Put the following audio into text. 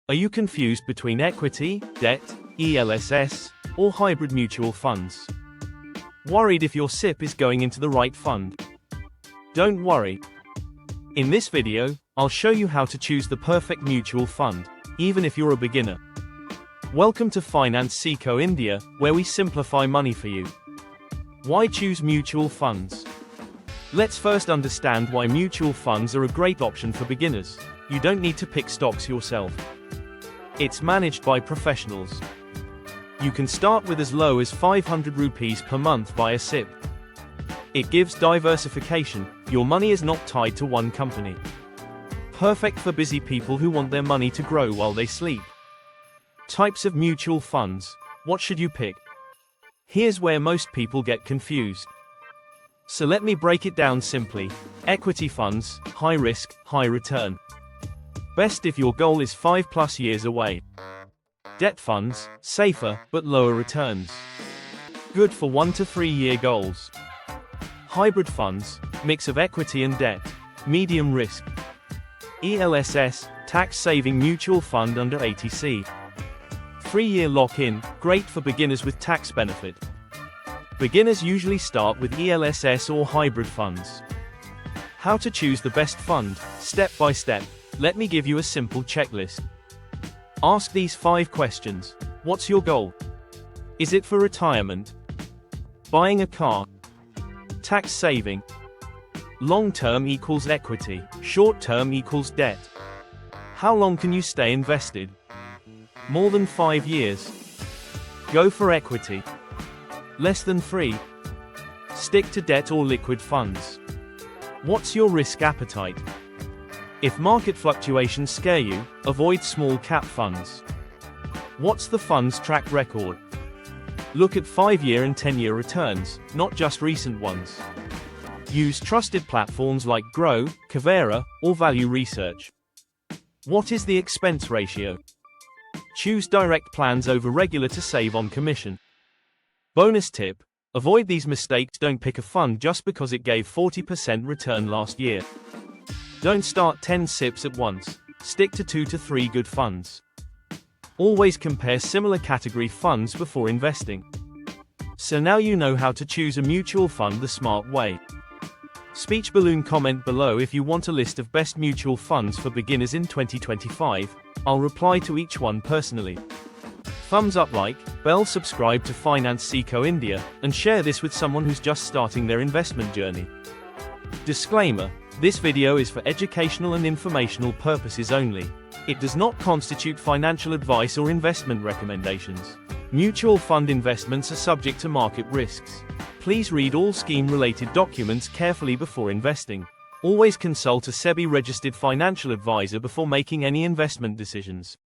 Are you confused between equity, debt, ELSS, or hybrid mutual funds? Worried if your SIP is going into the right fund? Don't worry. In this video, I'll show you how to choose the perfect mutual fund, even if you're a beginner. Welcome to Finance Sikho India, where we simplify money for you. Why choose mutual funds? Let's first understand why mutual funds are a great option for beginners. You don't need to pick stocks yourself. It's managed by professionals. You can start with as low as 500 rupees per month via SIP. It gives diversification. Your money is not tied to one company. Perfect for busy people who want their money to grow while they sleep. Types of mutual funds. What should you pick? Here's where most people get confused. So let me break it down simply. Equity funds, high risk, high return. Best if your goal is 5+ years away. Debt funds, safer, but lower returns. Good for 1 to 3 year goals. Hybrid funds, mix of equity and debt, medium risk. ELSS, tax-saving mutual fund under 80C. 3-year lock-in, great for beginners with tax benefit. Beginners usually start with ELSS or hybrid funds. How to choose the best fund, step by step. Let me give you a simple checklist. Ask these 5 questions. What's your goal? Is it for retirement? Buying a car? Tax saving? Long-term equals equity, short-term equals debt. How long can you stay invested? More than 5 years? Go for equity. Less than 3? Stick to debt or liquid funds. What's your risk appetite? If market fluctuations scare you, avoid small cap funds. What's the fund's track record? Look at 5-year and 10-year returns, not just recent ones. Use trusted platforms like Grow, Kavera, or Value Research. What is the expense ratio? Choose direct plans over regular to save on commission. Bonus tip: avoid these mistakes. Don't pick a fund just because it gave 40% return last year. Don't start 10 SIPs at once. Stick to 2 to 3 good funds. Always compare similar category funds before investing. So now you know how to choose a mutual fund the smart way. Speech balloon comment below if you want a list of best mutual funds for beginners in 2025. I'll reply to each one personally. Thumbs up, like, bell, subscribe to Finance Sikho India, and share this with someone who's just starting their investment journey. Disclaimer: this video is for educational and informational purposes only. It does not constitute financial advice or investment recommendations. Mutual fund investments are subject to market risks. Please read all scheme-related documents carefully before investing. Always consult a SEBI-registered financial advisor before making any investment decisions.